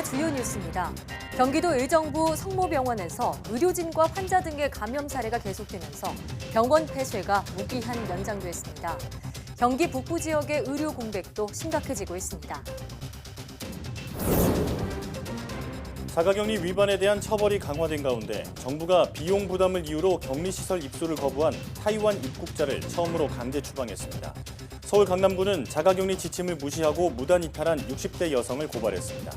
주요 뉴스입니다. 경기도 의정부 성모병원에서 의료진과 환자 등의 감염 사례가 계속되면서 병원 폐쇄가 무기한 연장됐습니다. 경기 북부 지역의 의료 공백도 심각해지고 있습니다. 자가격리 위반에 대한 처벌이 강화된 가운데 정부가 비용 부담을 이유로 격리시설 입소를 거부한 타이완 입국자를 처음으로 강제 추방했습니다. 서울 강남구는 자가격리 지침을 무시하고 무단 이탈한 60대 여성을 고발했습니다.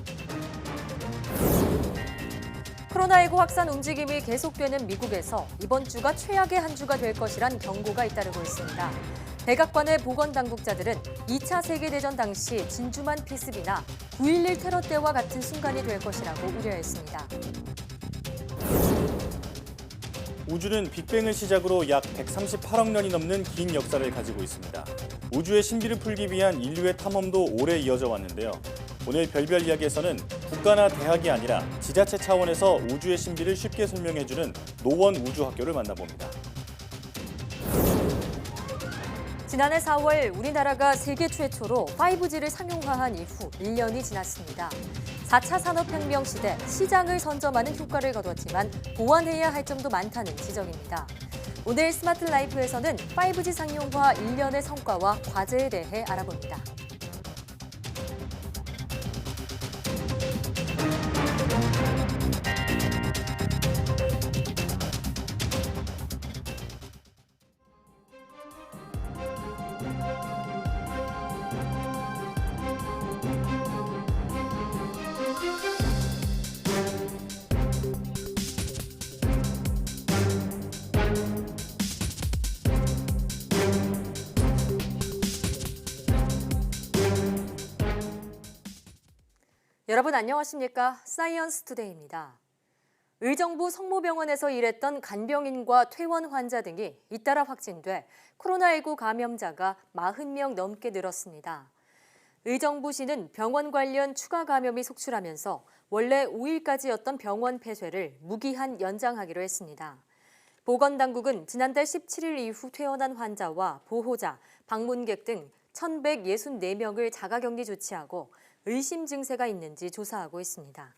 코로나19 확산 움직임이 계속되는 미국에서 이번 주가 최악의 한 주가 될 것이란 경고가 잇따르고 있습니다. 백악관의 보건당국자들은 2차 세계대전 당시 진주만 피습이나 9.11 테러 때와 같은 순간이 될 것이라고 우려했습니다. 우주는 빅뱅을 시작으로 약 138억 년이 넘는 긴 역사를 가지고 있습니다. 우주의 신비를 풀기 위한 인류의 탐험도 오래 이어져 왔는데요. 오늘 별별 이야기에서는 국가나 대학이 아니라 지자체 차원에서 우주의 신비를 쉽게 설명해주는 노원 우주학교를 만나봅니다. 지난해 4월 우리나라가 세계 최초로 5G를 상용화한 이후 1년이 지났습니다. 4차 산업혁명 시대 시장을 선점하는 효과를 거뒀지만 보완해야 할 점도 많다는 지적입니다. 오늘 스마트 라이프에서는 5G 상용화 1년의 성과와 과제에 대해 알아봅니다. 여러분 안녕하십니까? 사이언스 투데이입니다. 의정부 성모병원에서 일했던 간병인과 퇴원 환자 등이 잇따라 확진돼 코로나19 감염자가 40명 넘게 늘었습니다. 의정부시는 병원 관련 추가 감염이 속출하면서 원래 5일까지였던 병원 폐쇄를 무기한 연장하기로 했습니다. 보건당국은 지난달 17일 이후 퇴원한 환자와 보호자, 방문객 등 1,164명을 자가격리 조치하고 의심 증세가 있는지 조사하고 있습니다.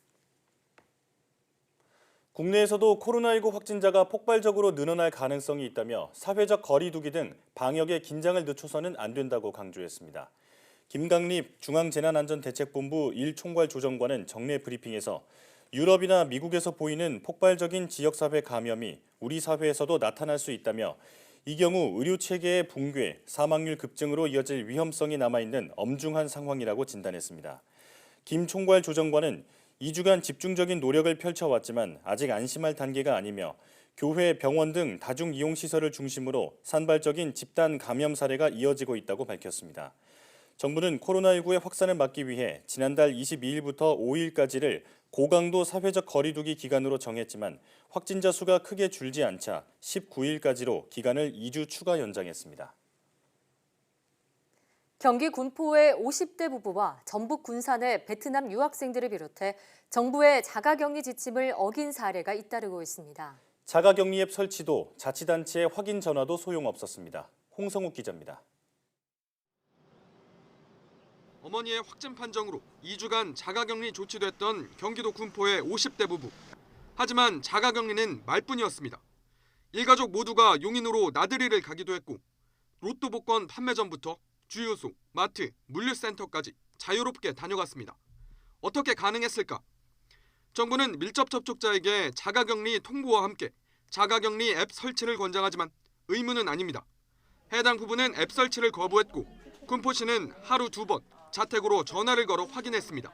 국내에서도 코로나19 확진자가 폭발적으로 늘어날 가능성이 있다며 사회적 거리 두기 등 방역에 긴장을 늦춰서는 안 된다고 강조했습니다. 김강립 중앙재난안전대책본부 1총괄 조정관은 정례 브리핑에서 유럽이나 미국에서 보이는 폭발적인 지역사회 감염이 우리 사회에서도 나타날 수 있다며 이 경우 의료체계의 붕괴, 사망률 급증으로 이어질 위험성이 남아있는 엄중한 상황이라고 진단했습니다. 김 총괄 조정관은 2주간 집중적인 노력을 펼쳐왔지만 아직 안심할 단계가 아니며 교회, 병원 등 다중이용시설을 중심으로 산발적인 집단 감염 사례가 이어지고 있다고 밝혔습니다. 정부는 코로나19의 확산을 막기 위해 지난달 22일부터 5일까지를 고강도 사회적 거리 두기 기간으로 정했지만 확진자 수가 크게 줄지 않자 19일까지로 기간을 2주 추가 연장했습니다. 경기 군포의 50대 부부와 전북 군산의 베트남 유학생들을 비롯해 정부의 자가격리 지침을 어긴 사례가 잇따르고 있습니다. 자가격리 앱 설치도 자치단체의 확인 전화도 소용없었습니다. 홍성욱 기자입니다. 어머니의 확진 판정으로 2주간 자가격리 조치됐던 경기도 군포의 50대 부부. 하지만 자가격리는 말뿐이었습니다. 일가족 모두가 용인으로 나들이를 가기도 했고 로또 복권 판매점부터 주유소, 마트, 물류센터까지 자유롭게 다녀갔습니다. 어떻게 가능했을까? 정부는 밀접 접촉자에게 자가격리 통보와 함께 자가격리 앱 설치를 권장하지만 의무는 아닙니다. 해당 부부는 앱 설치를 거부했고 군포시는 하루 2번 자택으로 전화를 걸어 확인했습니다.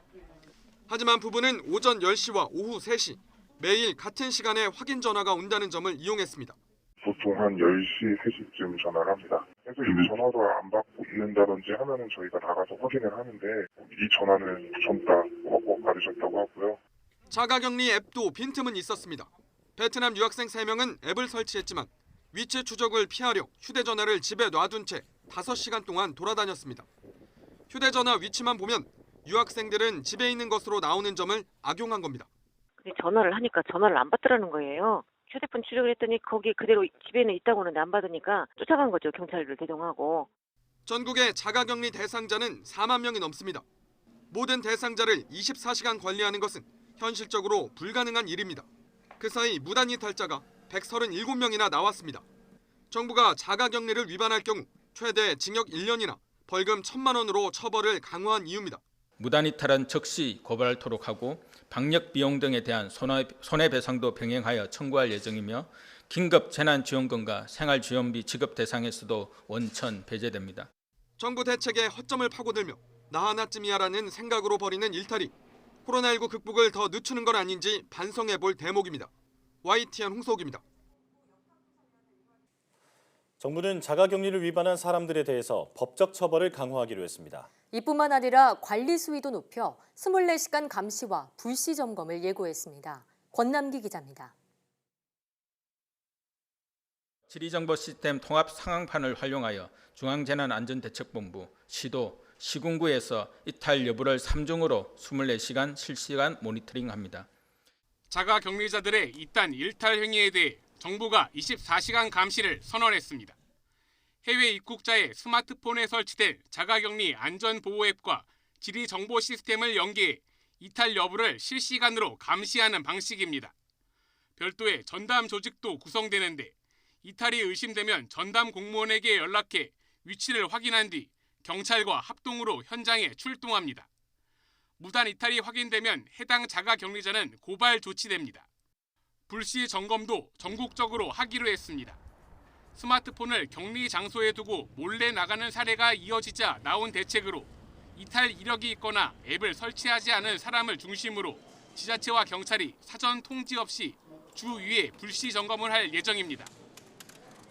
하지만 부부는 오전 10시와 오후 3시 매일 같은 시간에 확인 전화가 온다는 점을 이용했습니다. 보통 한 10시, 3시쯤 전화를 합니다. 그래서 이 전화도 안 받고 있는다든지 하면은 저희가 나가서 확인을 하는데 이 전화는 전다 받으셨다고 하고요. 자가격리 앱도 빈틈은 있었습니다. 베트남 유학생 3명은 앱을 설치했지만 위치 추적을 피하려 휴대전화를 집에 놔둔 채 5시간 동안 돌아다녔습니다. 휴대전화 위치만 보면 유학생들은 집에 있는 것으로 나오는 점을 악용한 겁니다. 근데 전화를 하니까 전화를 안 받더라는 거예요. 휴대폰 추적을 했더니 거기 그대로 집에는 있다고 하는데 안 받으니까 쫓아간 거죠. 경찰을 대동하고. 전국의 자가격리 대상자는 4만 명이 넘습니다. 모든 대상자를 24시간 관리하는 것은 현실적으로 불가능한 일입니다. 그 사이 무단 이탈자가 137명이나 나왔습니다. 정부가 자가격리를 위반할 경우 최대 징역 1년이나 벌금 1,000만 원으로 처벌을 강화한 이유입니다. 무단 이탈은 즉시 고발토록 하고 방역 비용 등에 대한 손해배상도 병행하여 청구할 예정이며 긴급 재난지원금과 생활지원비 지급 대상에서도 원천 배제됩니다. 정부 대책에 허점을 파고들며 나 하나쯤이야라는 생각으로 벌이는 일탈이 코로나19 극복을 더 늦추는 건 아닌지 반성해볼 대목입니다. YTN 홍석입니다. 정부는 자가격리를 위반한 사람들에 대해서 법적 처벌을 강화하기로 했습니다. 이뿐만 아니라 관리 수위도 높여 24시간 감시와 불시 점검을 예고했습니다. 권남기 기자입니다. 지리정보 시스템 통합 상황판을 활용하여 중앙재난안전대책본부, 시도, 시군구에서 이탈 여부를 3중으로 24시간 실시간 모니터링합니다. 자가격리자들의 이딴 일탈 행위에 대해 정부가 24시간 감시를 선언했습니다. 해외 입국자의 스마트폰에 설치된 자가격리 안전보호 앱과 지리정보 시스템을 연계해 이탈 여부를 실시간으로 감시하는 방식입니다. 별도의 전담 조직도 구성되는데 이탈이 의심되면 전담 공무원에게 연락해 위치를 확인한 뒤 경찰과 합동으로 현장에 출동합니다. 무단 이탈이 확인되면 해당 자가격리자는 고발 조치됩니다. 불시 점검도 전국적으로 하기로 했습니다. 스마트폰을 격리 장소에 두고 몰래 나가는 사례가 이어지자 나온 대책으로 이탈 이력이 있거나 앱을 설치하지 않은 사람을 중심으로 지자체와 경찰이 사전 통지 없이 주위에 불시 점검을 할 예정입니다.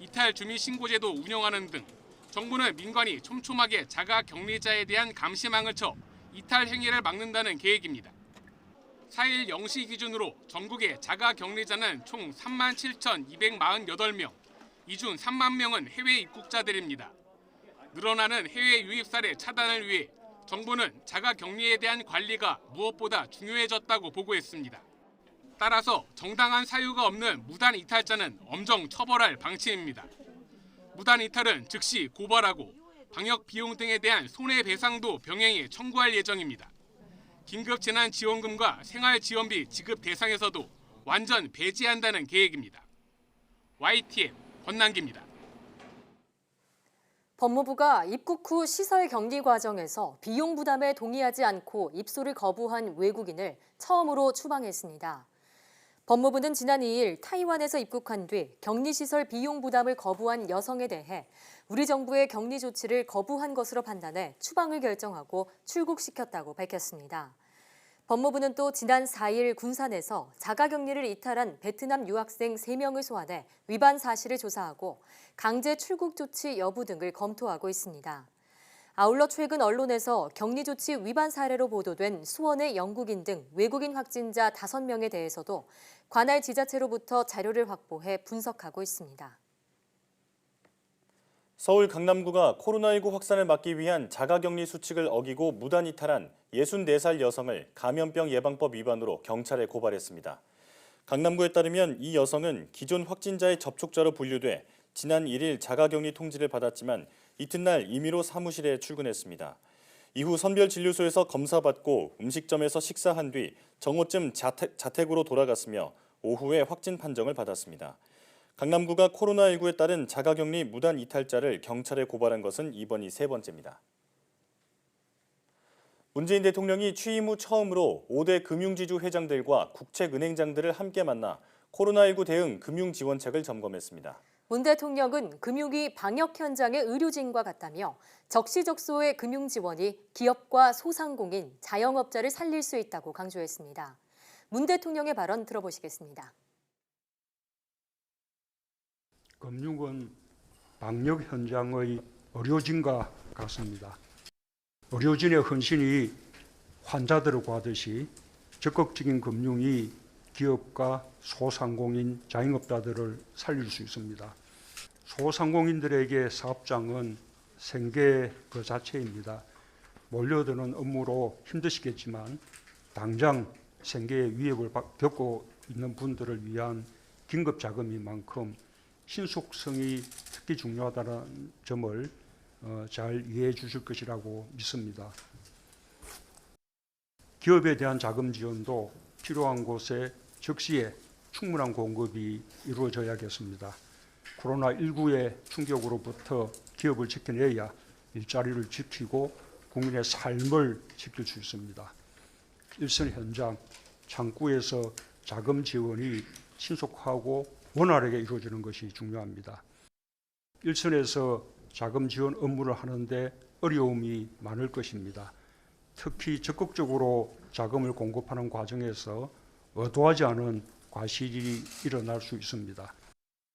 이탈 주민신고제도 운영하는 등 정부는 민관이 촘촘하게 자가격리자에 대한 감시망을 쳐 이탈 행위를 막는다는 계획입니다. 4일 0시 기준으로 전국의 자가격리자는 총 37,248명, 이 중 3만 명은 해외 입국자들입니다. 늘어나는 해외 유입 사례 차단을 위해 정부는 자가격리에 대한 관리가 무엇보다 중요해졌다고 보고했습니다. 따라서 정당한 사유가 없는 무단 이탈자는 엄정 처벌할 방침입니다. 무단 이탈은 즉시 고발하고 방역 비용 등에 대한 손해배상도 병행해 청구할 예정입니다. 긴급재난지원금과 생활지원비 지급 대상에서도 완전 배제한다는 계획입니다. YTN 권남기입니다. 법무부가 입국 후 시설 격리 과정에서 비용 부담에 동의하지 않고 입소를 거부한 외국인을 처음으로 추방했습니다. 법무부는 지난 2일 타이완에서 입국한 뒤 격리시설 비용 부담을 거부한 여성에 대해 우리 정부의 격리 조치를 거부한 것으로 판단해 추방을 결정하고 출국시켰다고 밝혔습니다. 법무부는 또 지난 4일 군산에서 자가격리를 이탈한 베트남 유학생 3명을 소환해 위반 사실을 조사하고 강제 출국 조치 여부 등을 검토하고 있습니다. 아울러 최근 언론에서 격리 조치 위반 사례로 보도된 수원의 영국인 등 외국인 확진자 5명에 대해서도 관할 지자체로부터 자료를 확보해 분석하고 있습니다. 서울 강남구가 코로나19 확산을 막기 위한 자가격리 수칙을 어기고 무단 이탈한 64살 여성을 감염병 예방법 위반으로 경찰에 고발했습니다. 강남구에 따르면 이 여성은 기존 확진자의 접촉자로 분류돼 지난 1일 자가격리 통지를 받았지만 이튿날 임의로 사무실에 출근했습니다. 이후 선별진료소에서 검사받고 음식점에서 식사한 뒤 정오쯤 자택으로 돌아갔으며 오후에 확진 판정을 받았습니다. 강남구가 코로나19에 따른 자가격리 무단 이탈자를 경찰에 고발한 것은 이번이 3번째입니다. 문재인 대통령이 취임 후 처음으로 5대 금융지주 회장들과 국책은행장들을 함께 만나 코로나19 대응 금융지원책을 점검했습니다. 문 대통령은 금융위 방역 현장의 의료진과 같다며 적시적소의 금융지원이 기업과 소상공인, 자영업자를 살릴 수 있다고 강조했습니다. 문 대통령의 발언 들어보시겠습니다. 금융은 방역 현장의 의료진과 같습니다. 의료진의 헌신이 환자들을 구하듯이 적극적인 금융이 기업과 소상공인, 자영업자들을 살릴 수 있습니다. 소상공인들에게 사업장은 생계 그 자체입니다. 몰려드는 업무로 힘드시겠지만 당장 생계의 위협을 겪고 있는 분들을 위한 긴급 자금인 만큼 신속성이 특히 중요하다는 점을 잘 이해해 주실 것이라고 믿습니다. 기업에 대한 자금 지원도 필요한 곳에 적시에 충분한 공급이 이루어져야겠습니다. 코로나19의 충격으로부터 기업을 지켜내야 일자리를 지키고 국민의 삶을 지킬 수 있습니다. 일선 현장, 창구에서 자금 지원이 신속하고 원활하게 이루어지는 것이 중요합니다. 일선에서 자금 지원 업무를 하는데 어려움이 많을 것입니다. 특히 적극적으로 자금을 공급하는 과정에서 의도하지 않은 과실이 일어날 수 있습니다.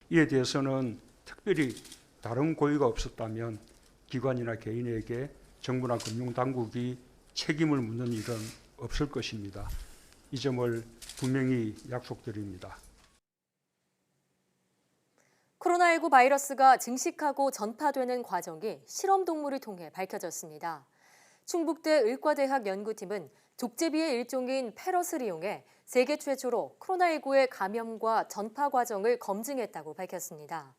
이에 대해서는 특별히 다른 고의가 없었다면 기관이나 개인에게 정부나 금융당국이 책임을 묻는 일은 없을 것입니다. 이 점을 분명히 약속드립니다. 코로나19 바이러스가 증식하고 전파되는 과정이 실험 동물을 통해 밝혀졌습니다. 충북대 의과대학 연구팀은 족제비의 일종인 패럿을 이용해 세계 최초로 코로나19의 감염과 전파 과정을 검증했다고 밝혔습니다.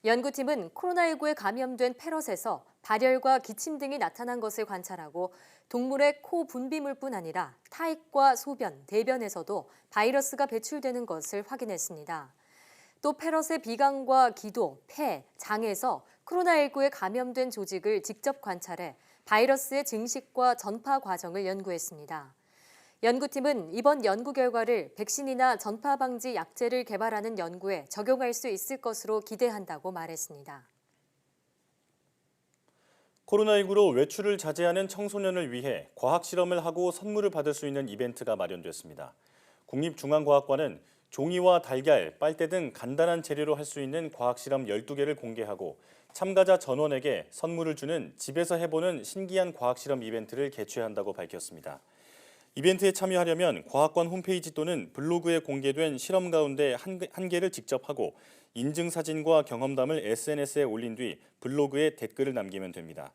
연구팀은 코로나19에 감염된 패럿에서 발열과 기침 등이 나타난 것을 관찰하고 동물의 코 분비물뿐 아니라 타액과 소변, 대변에서도 바이러스가 배출되는 것을 확인했습니다. 또 패럿의 비강과 기도, 폐, 장에서 코로나19에 감염된 조직을 직접 관찰해 바이러스의 증식과 전파 과정을 연구했습니다. 연구팀은 이번 연구 결과를 백신이나 전파 방지 약제를 개발하는 연구에 적용할 수 있을 것으로 기대한다고 말했습니다. 코로나19로 외출을 자제하는 청소년을 위해 과학 실험을 하고 선물을 받을 수 있는 이벤트가 마련됐습니다. 국립중앙과학관은 종이와 달걀, 빨대 등 간단한 재료로 할 수 있는 과학 실험 12개를 공개하고 참가자 전원에게 선물을 주는 집에서 해보는 신기한 과학 실험 이벤트를 개최한다고 밝혔습니다. 이벤트에 참여하려면 과학관 홈페이지 또는 블로그에 공개된 실험 가운데 한 개를 직접 하고 인증사진과 경험담을 SNS에 올린 뒤 블로그에 댓글을 남기면 됩니다.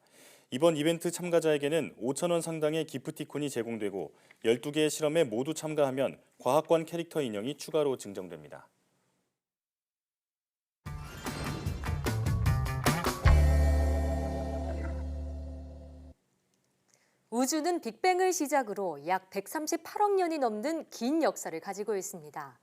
이번 이벤트 참가자에게는 5,000원 상당의 기프티콘이 제공되고 12개의 실험에 모두 참가하면 과학관 캐릭터 인형이 추가로 증정됩니다. 우주는 빅뱅을 시작으로 약 138억 년이 넘는 긴 역사를 가지고 있습니다.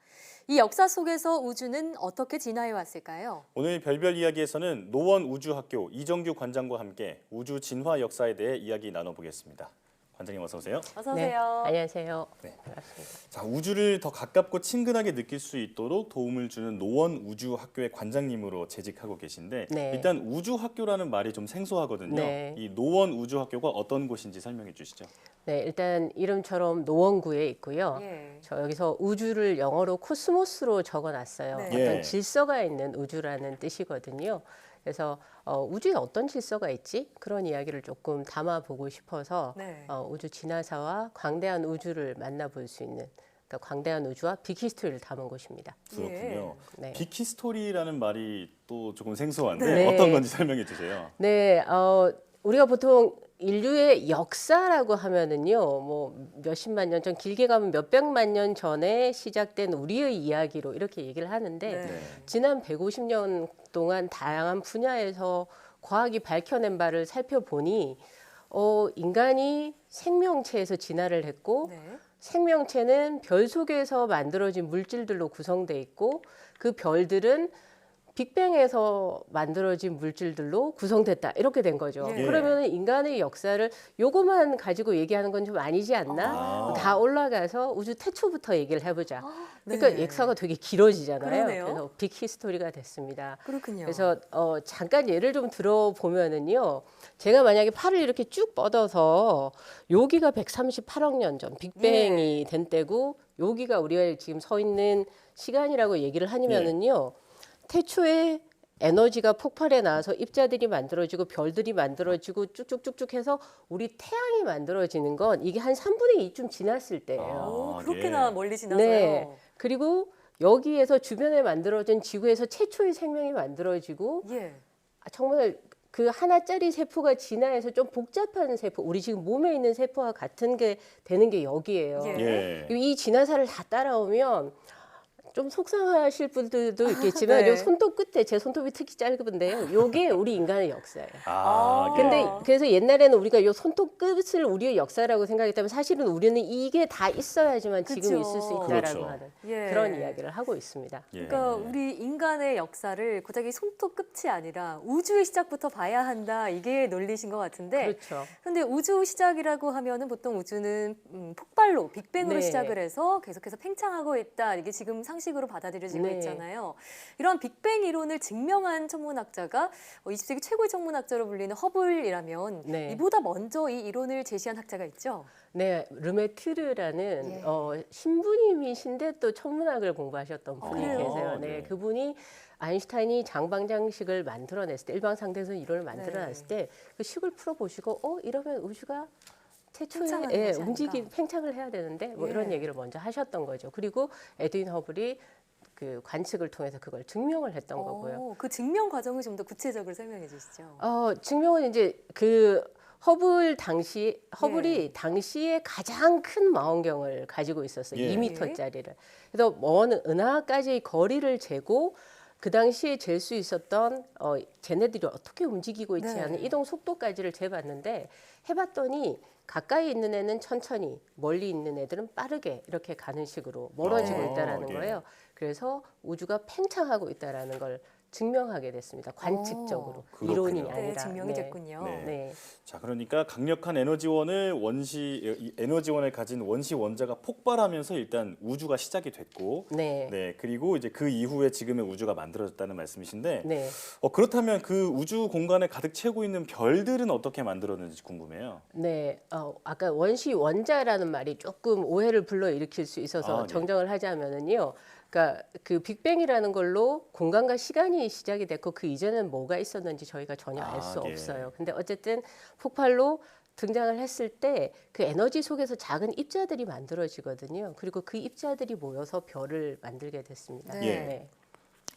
이 역사 속에서 우주는 어떻게 진화해 왔을까요? 오늘 별별 이야기에서는 노원 우주학교 이정규 관장과 함께 우주 진화 역사에 대해 이야기 나눠보겠습니다. 관장님 어서 오세요. 어서 오세요. 네, 안녕하세요. 네. 반갑습니다. 자, 우주를 더 가깝고 친근하게 느낄 수 있도록 도움을 주는 노원 우주학교의 관장님으로 재직하고 계신데 네. 일단 우주학교라는 말이 좀 생소하거든요. 네. 이 노원 우주학교가 어떤 곳인지 설명해 주시죠. 네, 일단 이름처럼 노원구에 있고요. 예. 저 여기서 우주를 영어로 코스모스로 적어놨어요. 네. 어떤 예. 질서가 있는 우주라는 뜻이거든요. 그래서 우주에 어떤 질서가 있지? 그런 이야기를 조금 담아보고 싶어서 네. 우주 진화사와 광대한 우주를 만나볼 수 있는 그러니까 광대한 우주와 빅히스토리를 담은 곳입니다. 그렇군요. 네. 빅히스토리라는 말이 또 조금 생소한데 네. 어떤 건지 설명해 주세요. 네, 우리가 보통 인류의 역사라고 하면은요, 뭐 몇십만 년 전, 길게 가면 몇백만 년 전에 시작된 우리의 이야기로 이렇게 얘기를 하는데 네. 지난 150년 동안 다양한 분야에서 과학이 밝혀낸 바를 살펴보니 인간이 생명체에서 진화를 했고 네. 생명체는 별 속에서 만들어진 물질들로 구성돼 있고 그 별들은 빅뱅에서 만들어진 물질들로 구성됐다 이렇게 된 거죠. 예. 그러면 인간의 역사를 요거만 가지고 얘기하는 건 좀 아니지 않나? 아. 다 올라가서 우주 태초부터 얘기를 해보자. 그러니까 네. 역사가 되게 길어지잖아요. 그러네요. 그래서 빅히스토리가 됐습니다. 그렇군요. 그래서 잠깐 예를 좀 들어보면은요. 제가 만약에 팔을 이렇게 쭉 뻗어서 여기가 138억 년 전 빅뱅이 된 때고 여기가 우리가 지금 서 있는 시간이라고 얘기를 하면은요. 태초에 에너지가 폭발해 나와서 입자들이 만들어지고 별들이 만들어지고 쭉쭉쭉쭉 해서 우리 태양이 만들어지는 건 이게 한 3분의 2좀 지났을 때예요. 오, 아, 그렇게나 예. 멀리 지나서요. 네. 그리고 여기에서 주변에 만들어진 지구에서 최초의 생명이 만들어지고 예. 정말 그 하나짜리 세포가 진화해서 좀 복잡한 세포, 우리 지금 몸에 있는 세포와 같은 게 되는 게 여기예요. 예. 예. 이 진화사를 다 따라오면 좀 속상하실 분들도 있겠지만 네. 요 손톱 끝에 제 손톱이 특히 짧은데요. 요게 우리 인간의 역사예요. 근데 예. 그래서 옛날에는 우리가 요 손톱 끝을 우리의 역사라고 생각했다면 사실은 우리는 이게 다 있어야지만 지금 그쵸. 있을 수 있다라고 그렇죠. 하는 예. 그런 이야기를 하고 있습니다. 예. 그러니까 우리 인간의 역사를 고작 이 손톱 끝이 아니라 우주의 시작부터 봐야 한다. 이게 논리신 것 같은데. 그렇죠. 근데 우주 시작이라고 하면은 보통 우주는 폭발로 빅뱅으로 네. 시작을 해서 계속해서 팽창하고 있다. 이게 지금 상식으로 받아들여지고 네. 있잖아요. 이런 빅뱅 이론을 증명한 천문학자가 20세기 최고의 천문학자로 불리는 허블이라면 네. 이보다 먼저 이 이론을 제시한 학자가 있죠. 네, 르메트르라는 예. 신부님이신데 또 천문학을 공부하셨던 분이 그래요? 계세요. 네, 네. 그분이 아인슈타인이 장방장식을 만들어냈을 때, 일방상대성 이론을 만들어냈을 때 그 식을 풀어보시고, 이러면 우주가 태초에 팽창하는 것이 아닌가. 팽창을 해야 되는데 뭐 예. 이런 얘기를 먼저 하셨던 거죠. 그리고 에드윈 허블이 그 관측을 통해서 그걸 증명을 했던 거고요. 그 증명 과정을 좀 더 구체적으로 설명해 주시죠. 증명은 이제 그 허블이 예. 당시에 가장 큰 망원경을 가지고 있었어요. 예. 2m짜리를. 그래서 먼 은하까지의 거리를 재고 그 당시에 잴 수 있었던 쟤네들이 어떻게 움직이고 있지 네. 않은 이동 속도까지를 재봤는데 해봤더니 가까이 있는 애는 천천히, 멀리 있는 애들은 빠르게 이렇게 가는 식으로 멀어지고 아, 있다라는 예. 거예요. 그래서 우주가 팽창하고 있다라는 걸 증명하게 됐습니다. 관측적으로 그렇군요. 이론이 네, 아니라. 증명이 네. 됐군요. 네. 네. 자, 그러니까 강력한 에너지원을 가진 원시 원자가 폭발하면서 일단 우주가 시작이 됐고, 네. 네, 그리고 이제 그 이후에 지금의 우주가 만들어졌다는 말씀이신데, 네. 그렇다면 그 우주 공간에 가득 채우고 있는 별들은 어떻게 만들어졌는지 궁금해요. 네, 아까 원시 원자라는 말이 조금 오해를 불러일으킬 수 있어서 네. 정정을 하자면은요. 그러니까 그 빅뱅이라는 걸로 공간과 시간이 시작이 됐고 그 이전엔 뭐가 있었는지 저희가 전혀 알 수 예. 없어요. 근데 어쨌든 폭발로 등장을 했을 때 그 에너지 속에서 작은 입자들이 만들어지거든요. 그리고 그 입자들이 모여서 별을 만들게 됐습니다. 네.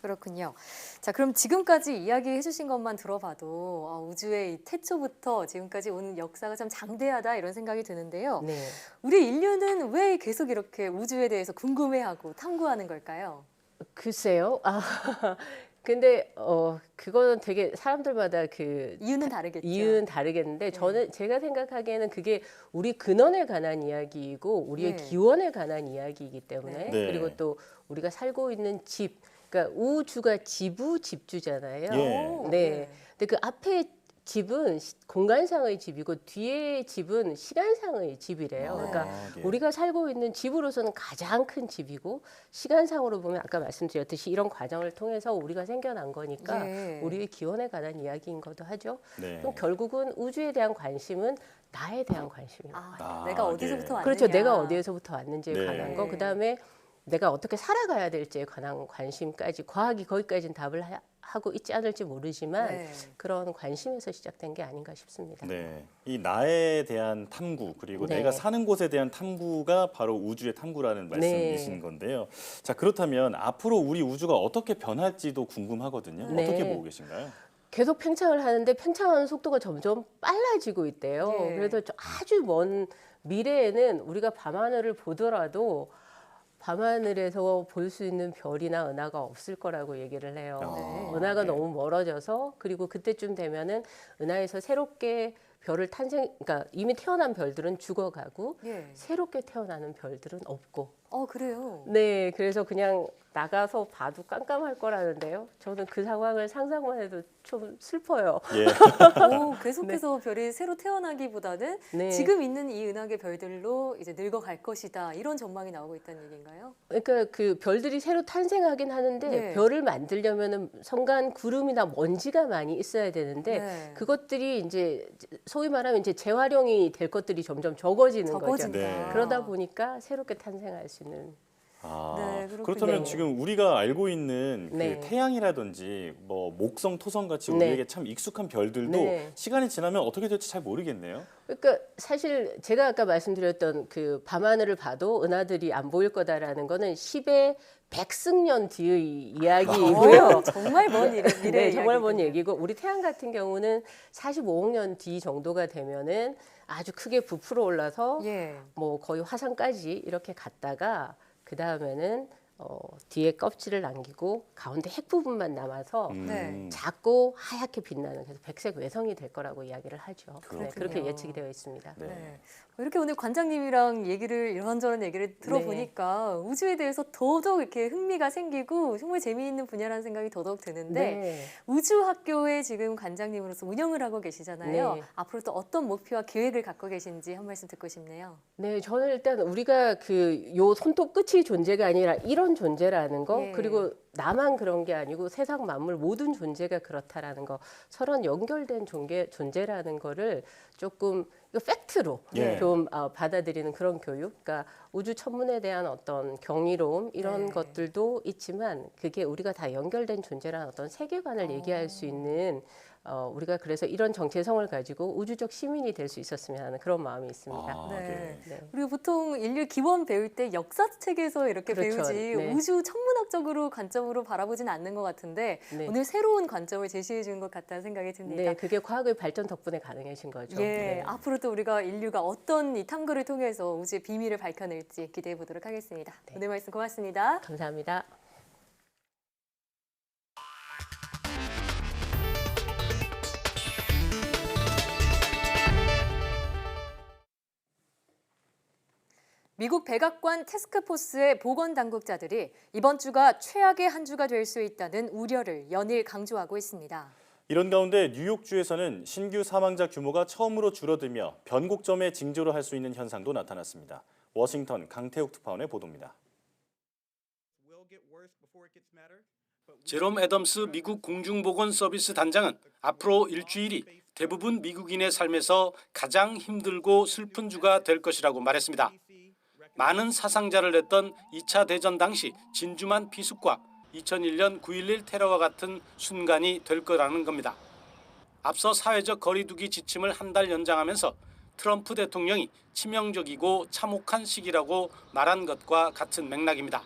그렇군요. 자, 그럼 지금까지 이야기해 주신 것만 들어봐도 우주의 이 태초부터 지금까지 오는 역사가 참 장대하다 이런 생각이 드는데요. 네. 우리 인류는 왜 계속 이렇게 우주에 대해서 궁금해하고 탐구하는 걸까요? 글쎄요. 근데 그거는 되게 사람들마다 그 이유는 다르겠죠. 이유는 다르겠는데 제가 생각하기에는 그게 우리 근원에 관한 이야기이고 우리의 네. 기원에 관한 이야기이기 때문에 네. 그리고 또 우리가 살고 있는 집, 그러니까 우주가 집주잖아요. 예. 네. 근데 그 앞에 집은 공간상의 집이고 뒤에 집은 시간상의 집이래요. 그러니까 예. 우리가 살고 있는 집으로서는 가장 큰 집이고 시간상으로 보면 아까 말씀드렸듯이 이런 과정을 통해서 우리가 생겨난 거니까 예. 우리의 기원에 관한 이야기인 것도 하죠. 네. 그럼 결국은 우주에 대한 관심은 나에 대한 관심입니다. 내가 어디서부터 왔느냐. 그렇죠. 내가 어디에서부터 왔는지에 네. 관한 거. 그다음에 내가 어떻게 살아가야 될지에 관한 관심까지 과학이 거기까지는 답을 하고 있지 않을지 모르지만 네. 그런 관심에서 시작된 게 아닌가 싶습니다. 네, 이 나에 대한 탐구 그리고 네. 내가 사는 곳에 대한 탐구가 바로 우주의 탐구라는 말씀이신 네. 건데요. 자, 그렇다면 앞으로 우리 우주가 어떻게 변할지도 궁금하거든요. 네. 어떻게 보고 계신가요? 계속 팽창을 하는데 팽창하는 속도가 점점 빨라지고 있대요. 네. 그래서 아주 먼 미래에는 우리가 밤하늘을 보더라도 밤하늘에서 볼 수 있는 별이나 은하가 없을 거라고 얘기를 해요. 은하가 네. 너무 멀어져서 그리고 그때쯤 되면은 은하에서 새롭게 별을 그러니까 이미 태어난 별들은 죽어가고 예. 새롭게 태어나는 별들은 없고. 그래요. 네, 그래서 그냥 나가서 봐도 깜깜할 거라는데요. 저는 그 상황을 상상만 해도 좀 슬퍼요. 예. 계속해서 별이 새로 태어나기보다는 네. 지금 있는 이 은하계 별들로 이제 늙어갈 것이다. 이런 전망이 나오고 있다는 얘기인가요? 그러니까 그 별들이 새로 탄생하긴 하는데 네. 별을 만들려면은 성간 구름이나 먼지가 많이 있어야 되는데 네. 그것들이 이제 소위 말하면 이제 재활용이 될 것들이 점점 적어지는 거죠. 네. 그러다 보니까 새롭게 탄생할 수 있는. 네, 그렇군요. 그렇다면 지금 우리가 알고 있는 네. 그 태양이라든지 뭐 목성, 토성 같이 네. 우리에게 참 익숙한 별들도 네. 시간이 지나면 어떻게 될지 잘 모르겠네요. 그러니까 사실 제가 아까 말씀드렸던 그 밤하늘을 봐도 은하들이 안 보일 거다라는 거는 10의 100승년 뒤의 이야기이고요. 정말 먼 미래 네, 정말 먼 이야기군요. 얘기고 우리 태양 같은 경우는 45억 년 뒤 정도가 되면은 아주 크게 부풀어 올라서 예. 뭐 거의 화성까지 이렇게 갔다가 그 다음에는 뒤에 껍질을 남기고 가운데 핵 부분만 남아서 네. 작고 하얗게 빛나는 그래서 백색 외성이 될 거라고 이야기를 하죠. 네, 그렇군요. 그렇게 예측이 되어 있습니다. 네. 네. 이렇게 오늘 관장님이랑 이런저런 얘기를 들어보니까 우주에 대해서 더더욱 이렇게 흥미가 생기고 정말 재미있는 분야라는 생각이 더더욱 드는데 네. 우주학교에 지금 관장님으로서 운영을 하고 계시잖아요. 네. 앞으로 또 어떤 목표와 계획을 갖고 계신지 한 말씀 듣고 싶네요. 네, 저는 일단 우리가 요 손톱 끝이 존재가 아니라 이런 존재라는 거, 예. 그리고 나만 그런 게 아니고 세상 만물 모든 존재가 그렇다라는 거, 서로 연결된 존재라는 거를 조금 이거 팩트로 예. 좀 받아들이는 그런 교육. 그러니까 우주 천문에 대한 어떤 경이로움 이런 네. 것들도 있지만 그게 우리가 다 연결된 존재라는 어떤 세계관을 얘기할 수 있는 우리가 그래서 이런 정체성을 가지고 우주적 시민이 될 수 있었으면 하는 그런 마음이 있습니다. 아, 네. 네. 우리가 보통 인류 기원 배울 때 역사책에서 이렇게 그렇죠. 배우지 네. 우주 천문학적으로 관점으로 바라보진 않는 것 같은데 네. 오늘 새로운 관점을 제시해 준 것 같다는 생각이 듭니다. 네, 그게 과학의 발전 덕분에 가능해진 거죠. 예, 네. 앞으로 또 우리가 인류가 어떤 이 탐구를 통해서 우주의 비밀을 밝혀낼지 기대해 보도록 하겠습니다. 네. 오늘 말씀 고맙습니다. 감사합니다. 미국 백악관 태스크포스의 보건당국자들이 이번 주가 최악의 한 주가 될 수 있다는 우려를 연일 강조하고 있습니다. 이런 가운데 뉴욕주에서는 신규 사망자 규모가 처음으로 줄어들며 변곡점의 징조로 할 수 있는 현상도 나타났습니다. 워싱턴 강태욱 특파원의 보도입니다. 제롬 애덤스 미국 공중보건서비스 단장은 앞으로 일주일이 대부분 미국인의 삶에서 가장 힘들고 슬픈 주가 될 것이라고 말했습니다. 많은 사상자를 냈던 2차 대전 당시 진주만 피습과 2001년 9.11 테러와 같은 순간이 될 거라는 겁니다. 앞서 사회적 거리두기 지침을 한 달 연장하면서 트럼프 대통령이 치명적이고 참혹한 시기라고 말한 것과 같은 맥락입니다.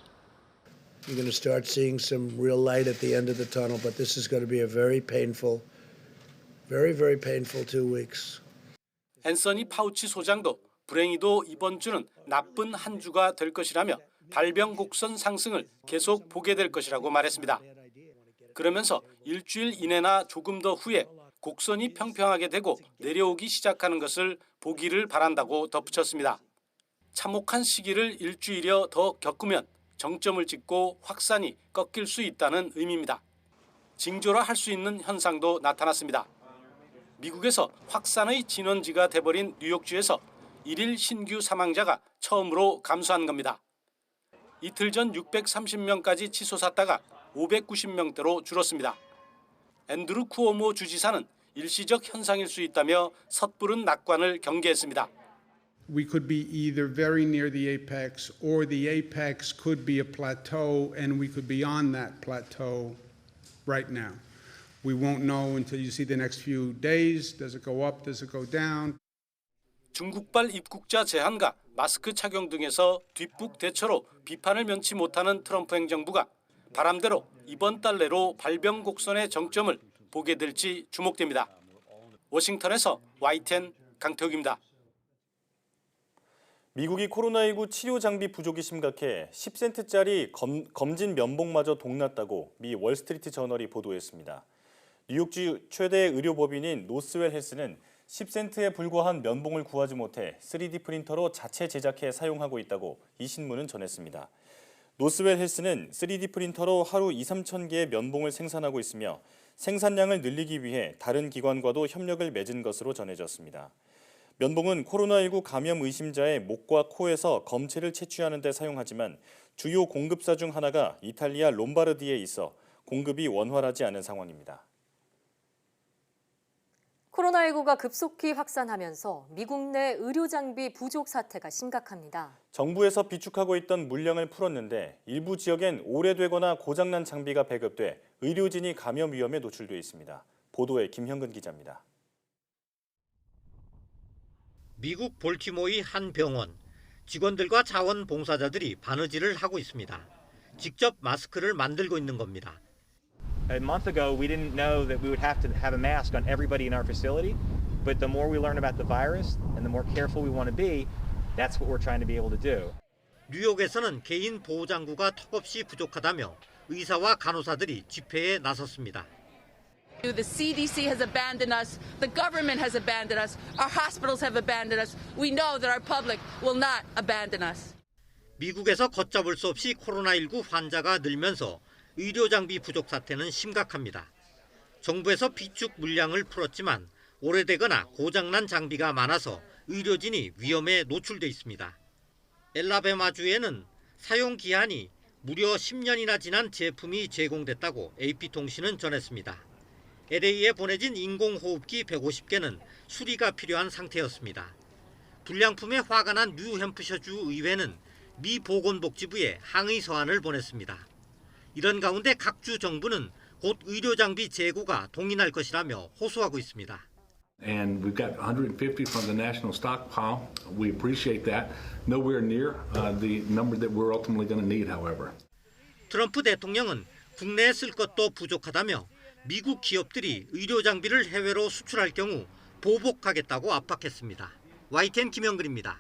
You're going to start seeing some real light at the end of the tunnel, but this is going to be a very painful, very painful 2 weeks. 앤서니 파우치 소장도 불행히도 이번 주는 나쁜 한 주가 될 것이라며 발병 곡선 상승을 계속 보게 될 것이라고 말했습니다. 그러면서 일주일 이내나 조금 더 후에 곡선이 평평하게 되고 내려오기 시작하는 것을 보기를 바란다고 덧붙였습니다. 참혹한 시기를 일주일여 더 겪으면 정점을 찍고 확산이 꺾일 수 있다는 의미입니다. 징조라 할 수 있는 현상도 나타났습니다. 미국에서 확산의 진원지가 돼버린 뉴욕주에서 1일 신규 사망자가 처음으로 감소한 겁니다. 이틀 전 630명까지 치솟았다가 590명대로 줄었습니다. 앤드루 쿠오모 주지사는 일시적 현상일 수 있다며 섣부른 낙관을 경계했습니다. We could be either very near the apex or the apex could be a plateau and we could be on that plateau right now. We won't know until you see the next few days. Does it go up? Does it go down? 중국발 입국자 제한과 마스크 착용 등에서 뒷북 대처로 비판을 면치 못하는 트럼프 행정부가 바람대로 이번 달 내로 발병 곡선의 정점을 보게 될지 주목됩니다. 워싱턴에서 YTN 강태욱입니다. 미국이 코로나19 치료 장비 부족이 심각해 10센트짜리 검진 면봉마저 동났다고 미 월스트리트 저널이 보도했습니다. 뉴욕주 최대 의료법인인 노스웰 헬스는 10센트에 불과한 면봉을 구하지 못해 3D 프린터로 자체 제작해 사용하고 있다고 이 신문은 전했습니다. 노스웰 헬스는 3D 프린터로 하루 2~3천 개의 면봉을 생산하고 있으며 생산량을 늘리기 위해 다른 기관과도 협력을 맺은 것으로 전해졌습니다. 면봉은 코로나19 감염 의심자의 목과 코에서 검체를 채취하는 데 사용하지만 주요 공급사 중 하나가 이탈리아 롬바르디에 있어 공급이 원활하지 않은 상황입니다. 코로나19가 급속히 확산하면서 미국 내 의료 장비 부족 사태가 심각합니다. 정부에서 비축하고 있던 물량을 풀었는데 일부 지역엔 오래되거나 고장난 장비가 배급돼 의료진이 감염 위험에 노출돼 있습니다. 보도에 김형근 기자입니다. 미국 볼티모어의 한 병원, 직원들과 자원봉사자들이 바느질을 하고 있습니다. 직접 마스크를 만들고 있는 겁니다. A month ago, we didn't know that we would have to have a mask on everybody in our facility, but the more we learn about the virus and the more careful we want to be, that's what we're trying to be able to do. 뉴욕에서는 개인 보호장구가 턱없이 부족하다며 의사와 간호사들이 집회에 나섰습니다. The CDC has abandoned us. The government has abandoned us. Our hospitals have abandoned us. We know that our public will not abandon us. 미국에서 걷잡을 수 없이 코로나19 환자가 늘면서 의료 장비 부족 사태는 심각합니다. 정부에서 비축 물량을 풀었지만 오래되거나 고장난 장비가 많아서 의료진이 위험에 노출돼 있습니다. 엘라베마주에는 사용 기한이 무려 10년이나 지난 제품이 제공됐다고 AP통신은 전했습니다. LA에 보내진 인공호흡기 150개는 수리가 필요한 상태였습니다. 불량품에 화가 난 뉴햄프셔주 의회는 미 보건복지부에 항의 서한을 보냈습니다. 이런 가운데 각 주 정부는 곧 의료 장비 재고가 동인할 것이라며 호소하고 있습니다. And we've got 150 from the national stockpile. We appreciate that. Nowhere near the number that we're ultimately going to need, however. 트럼프 대통령은 국내에 쓸 것도 부족하다며 미국 기업들이 의료 장비를 해외로 수출할 경우 보복하겠다고 압박했습니다. YTN 김영근입니다.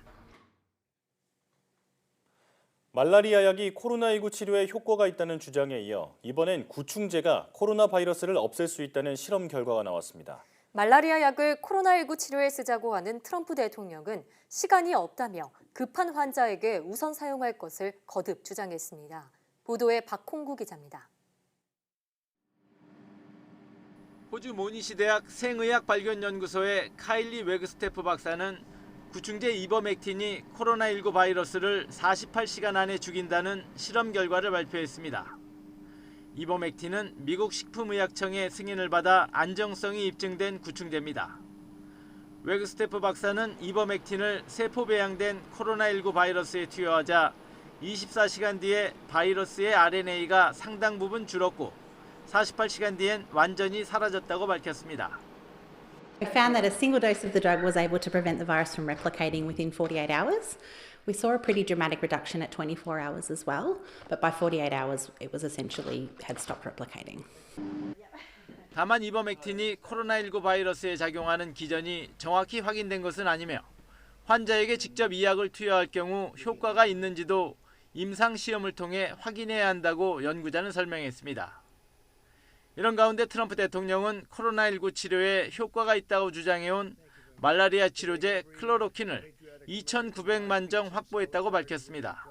말라리아 약이 코로나19 치료에 효과가 있다는 주장에 이어 이번엔 구충제가 코로나 바이러스를 없앨 수 있다는 실험 결과가 나왔습니다. 말라리아 약을 코로나19 치료에 쓰자고 하는 트럼프 대통령은 시간이 없다며 급한 환자에게 우선 사용할 것을 거듭 주장했습니다. 보도에 박홍구 기자입니다. 호주 모니시 대학 생의학 발견 연구소의 카일리 웨그스테프 박사는 구충제 이버맥틴이 코로나19 바이러스를 48시간 안에 죽인다는 실험 결과를 발표했습니다. 이버맥틴은 미국 식품의약청의 승인을 받아 안정성이 입증된 구충제입니다. 웨그스테프 박사는 이버맥틴을 세포 배양된 코로나19 바이러스에 투여하자 24시간 뒤에 바이러스의 RNA가 상당 부분 줄었고 48시간 뒤엔 완전히 사라졌다고 밝혔습니다. We found that a single dose of the drug was able to prevent the virus from replicating within 48 hours. We saw a pretty dramatic reduction at 24 hours as well, but by 48 hours it was essentially had stopped replicating. 다만 이버맥틴이 코로나19 바이러스에 작용하는 기전이 정확히 확인된 것은 아니며 환자에게 직접 이 약을 투여할 경우 효과가 있는지도 임상 시험을 통해 확인해야 한다고 연구자는 설명했습니다. 이런 가운데 트럼프 대통령은 코로나19 치료에 효과가 있다고 주장해온 말라리아 치료제 클로로킨을 2,900만 정 확보했다고 밝혔습니다.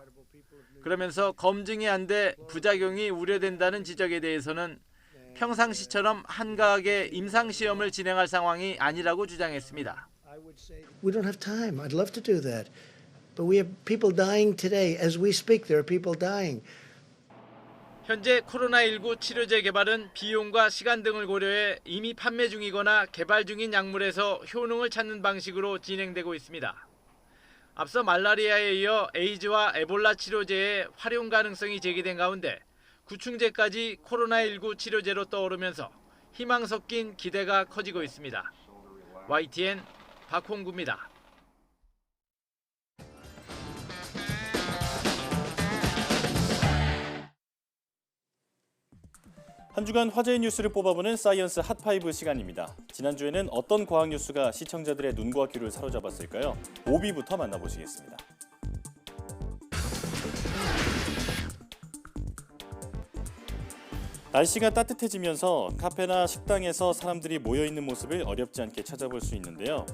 그러면서 검증이 안 돼 부작용이 우려된다는 지적에 대해서는 평상시처럼 한가하게 임상시험을 진행할 상황이 아니라고 주장했습니다. We don't have time. I'd love to do that. But we have people dying today. As we speak, there are people dying. 현재 코로나19 치료제 개발은 비용과 시간 등을 고려해 이미 판매 중이거나 개발 중인 약물에서 효능을 찾는 방식으로 진행되고 있습니다. 앞서 말라리아에 이어 에이즈와 에볼라 치료제의 활용 가능성이 제기된 가운데 구충제까지 코로나19 치료제로 떠오르면서 희망 섞인 기대가 커지고 있습니다. YTN 박홍구입니다. 한 주간 화제의 뉴스를 뽑아보는 사이언스 핫5 시간입니다. 지난주에는 어떤 과학 뉴스가 시청자들의 눈과 귀를 사로잡았을까요? 5위부터 만나보시겠습니다. 날씨가 따뜻해지면서 카페나 식당에서 사람들이 모여있는 모습을 어렵지 않게 찾아볼 수 있는데요.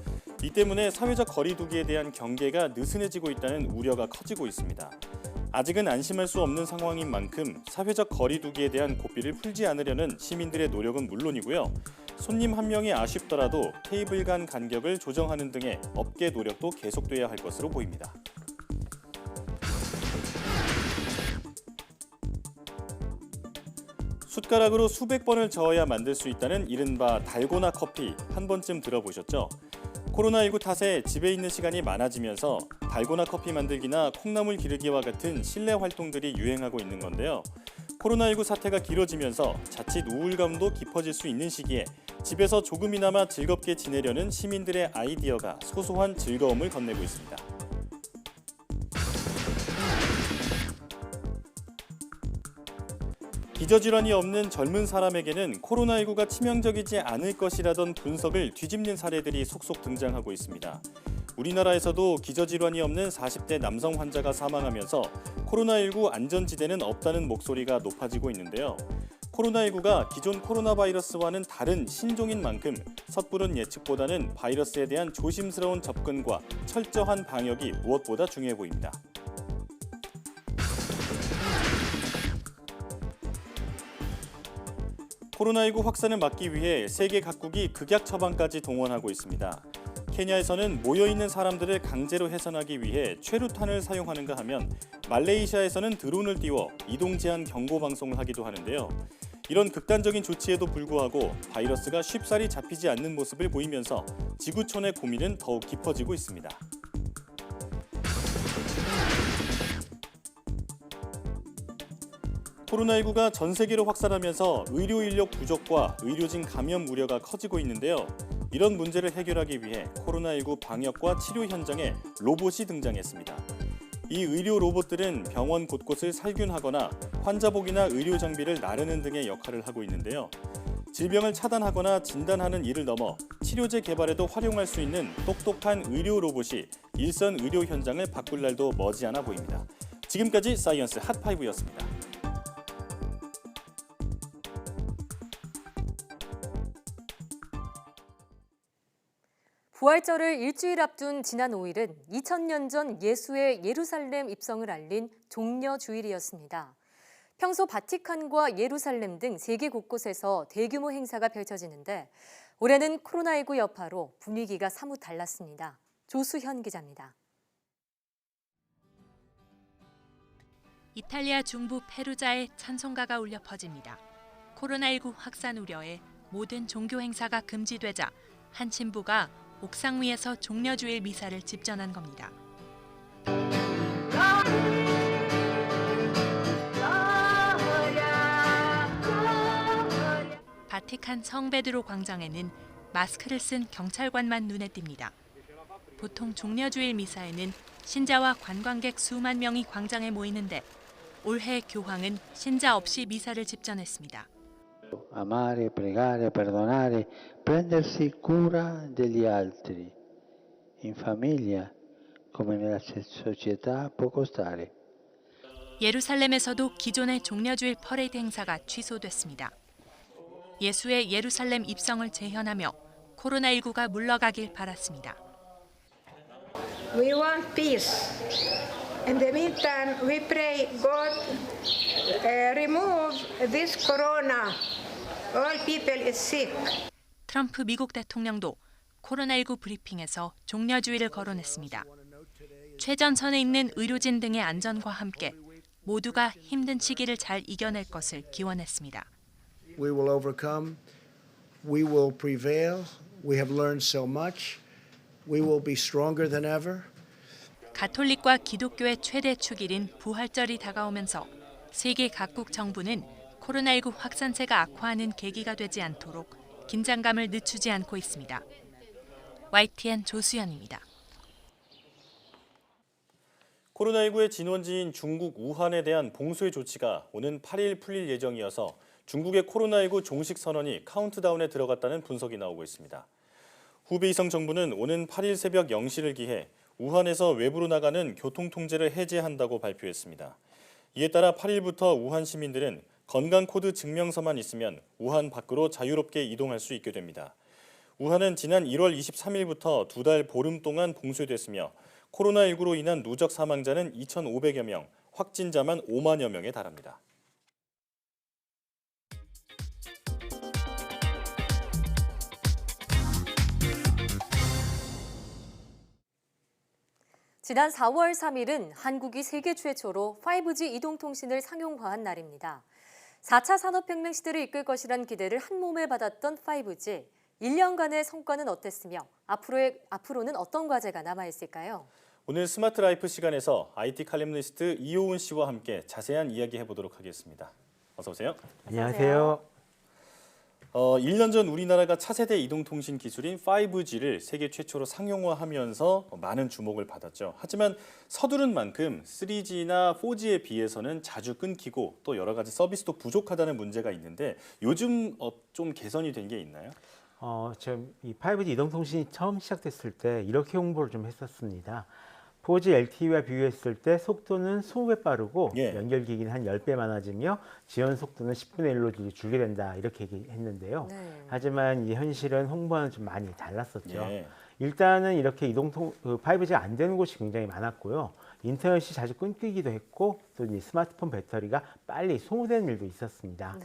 이 때문에 사회적 거리두기에 대한 경계가 느슨해지고 있다는 우려가 커지고 있습니다. 아직은 안심할 수 없는 상황인 만큼 사회적 거리두기에 대한 고삐를 풀지 않으려는 시민들의 노력은 물론이고요. 손님 한 명이 아쉽더라도 테이블 간 간격을 조정하는 등의 업계 노력도 계속돼야 할 것으로 보입니다. 숟가락으로 수백 번을 저어야 만들 수 있다는 이른바 달고나 커피 한 번쯤 들어보셨죠? 코로나19 탓에 집에 있는 시간이 많아지면서 달고나 커피 만들기나 콩나물 기르기와 같은 실내 활동들이 유행하고 있는 건데요. 코로나19 사태가 길어지면서 자칫 우울감도 깊어질 수 있는 시기에 집에서 조금이나마 즐겁게 지내려는 시민들의 아이디어가 소소한 즐거움을 건네고 있습니다. 기저질환이 없는 젊은 사람에게는 코로나19가 치명적이지 않을 것이라던 분석을 뒤집는 사례들이 속속 등장하고 있습니다. 우리나라에서도 기저질환이 없는 40대 남성 환자가 사망하면서 코로나19 안전지대는 없다는 목소리가 높아지고 있는데요. 코로나19가 기존 코로나 바이러스와는 다른 신종인 만큼 섣부른 예측보다는 바이러스에 대한 조심스러운 접근과 철저한 방역이 무엇보다 중요해 보입니다. 코로나19 확산을 막기 위해 세계 각국이 극약 처방까지 동원하고 있습니다. 케냐에서는 모여있는 사람들을 강제로 해산하기 위해 최루탄을 사용하는가 하면 말레이시아에서는 드론을 띄워 이동 제한 경고 방송을 하기도 하는데요. 이런 극단적인 조치에도 불구하고 바이러스가 쉽사리 잡히지 않는 모습을 보이면서 지구촌의 고민은 더욱 깊어지고 있습니다. 코로나19가 전 세계로 확산하면서 의료 인력 부족과 의료진 감염 우려가 커지고 있는데요. 이런 문제를 해결하기 위해 코로나19 방역과 치료 현장에 로봇이 등장했습니다. 이 의료 로봇들은 병원 곳곳을 살균하거나 환자복이나 의료 장비를 나르는 등의 역할을 하고 있는데요. 질병을 차단하거나 진단하는 일을 넘어 치료제 개발에도 활용할 수 있는 똑똑한 의료 로봇이 일선 의료 현장을 바꿀 날도 머지않아 보입니다. 지금까지 사이언스 핫5였습니다. 부활절을 일주일 앞둔 지난 5일은 2000년 전 예수의 예루살렘 입성을 알린 종려주일이었습니다. 평소 바티칸과 예루살렘 등 세계 곳곳에서 대규모 행사가 펼쳐지는데 올해는 코로나19 여파로 분위기가 사뭇 달랐습니다. 조수현 기자입니다. 이탈리아 중부 페루자에 찬송가가 울려 퍼집니다. 코로나19 확산 우려에 모든 종교 행사가 금지되자 한 신부가 옥상 위에서 종려주일 미사를 집전한 겁니다. 바티칸 성베드로 광장에는 마스크를 쓴 경찰관만 눈에 띕니다. 보통 종려주일 미사에는 신자와 관광객 수만 명이 광장에 모이는데 올해 교황은 신자 없이 미사를 집전했습니다. Amare, pregare, perdonare, prendersi cura degli altri, in famiglia come nella società può costare. 예루살렘에서도 기존의 종려주일 퍼레이드 행사가 취소됐습니다. 예수의 예루살렘 입성을 재현하며 코로나19가 물러가길 바랐습니다. We want peace. In the meantime, we pray God remove this corona. All people is sick. 트럼프 미국 대통령도 코로나19 브리핑에서 종려주의를 거론했습니다. 최전선에 있는 의료진 등의 안전과 함께 모두가 힘든 시기를 잘 이겨낼 것을 기원했습니다. We will overcome. We will prevail. We have learned so much. We will be stronger than ever. 가톨릭과 기독교의 최대 축일인 부활절이 다가오면서 세계 각국 정부는 코로나19 확산세가 악화하는 계기가 되지 않도록 긴장감을 늦추지 않고 있습니다. YTN 조수연입니다. 코로나19의 진원지인 중국 우한에 대한 봉쇄 조치가 오는 8일 풀릴 예정이어서 중국의 코로나19 종식 선언이 카운트다운에 들어갔다는 분석이 나오고 있습니다. 후베이성 정부는 오는 8일 새벽 0시를 기해 우한에서 외부로 나가는 교통 통제를 해제한다고 발표했습니다. 이에 따라 8일부터 우한 시민들은 건강코드 증명서만 있으면 우한 밖으로 자유롭게 이동할 수 있게 됩니다. 우한은 지난 1월 23일부터 2달 보름 동안 봉쇄됐으며 코로나19로 인한 누적 사망자는 2,500여 명, 확진자만 5만여 명에 달합니다. 지난 4월 3일은 한국이 세계 최초로 5G 이동통신을 상용화한 날입니다. 4차 산업혁명 시대를 이끌 것이란 기대를 한몸에 받았던 5G. 1년간의 성과는 어땠으며 앞으로는 어떤 과제가 남아있을까요? 오늘 스마트 라이프 시간에서 IT 칼럼니스트 이호은 씨와 함께 자세한 이야기 해보도록 하겠습니다. 어서 오세요. 안녕하세요. 1년 전 우리나라가 차세대 이동통신 기술인 5G를 세계 최초로 상용화하면서 많은 주목을 받았죠. 하지만 서두른 만큼 3G나 4G에 비해서는 자주 끊기고 또 여러 가지 서비스도 부족하다는 문제가 있는데 요즘 좀 개선이 된 게 있나요? 지금 이 5G 이동통신이 처음 시작됐을 때 이렇게 홍보를 좀 했었습니다. 4G LTE와 비교했을 때 속도는 20배 빠르고 연결기기는 한 10배 많아지며 지연 속도는 10분의 1로 줄게 된다 이렇게 얘기했는데요. 하지만 이 현실은 홍보와는 좀 많이 달랐었죠. 일단은 이렇게 5G가 안 되는 곳이 굉장히 많았고요. 인터넷이 자주 끊기기도 했고 또 이 스마트폰 배터리가 빨리 소모되는 일도 있었습니다.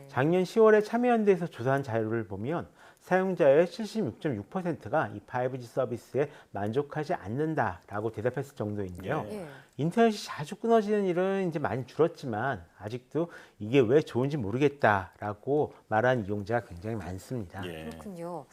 작년 10월에 참여연대에서 조사한 자료를 보면 사용자의 76.6%가 이 5G 서비스에 만족하지 않는다라고 대답했을 정도인데요. 인터넷이 자주 끊어지는 일은 이제 많이 줄었지만 아직도 이게 왜 좋은지 모르겠다라고 말하는 이용자가 굉장히 많습니다. 그렇군요.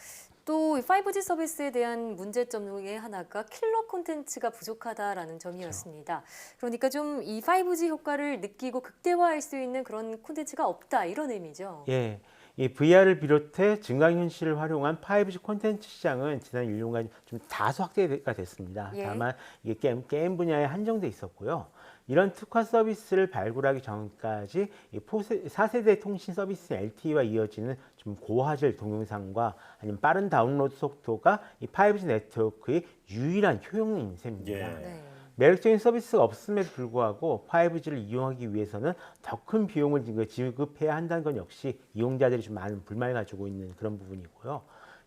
또 5G 서비스에 대한 문제점 중에 하나가 킬러 콘텐츠가 부족하다라는 점이었습니다. 그러니까 좀 이 5G 효과를 느끼고 극대화할 수 있는 그런 콘텐츠가 없다 이런 의미죠. 예. 이 VR을 비롯해 증강현실을 활용한 5G 콘텐츠 시장은 지난 1년간 좀 다소 확대가 됐습니다. 다만 이게 게임 분야에 한정돼 있었고요. 이런 특화 서비스를 발굴하기 전까지 이 4세대 통신 서비스 LTE와 이어지는 좀 고화질 동영상과 아니면 빠른 다운로드 속도가 이 5G 네트워크의 유일한 효용인 셈입니다. 매력적인 서비스가 없음에도 불구하고 5G를 이용하기 위해서는 더 큰 비용을 지급해야 한다는 건 역시 이용자들이 좀 많은 불만을 가지고 있는 그런 부분이고요.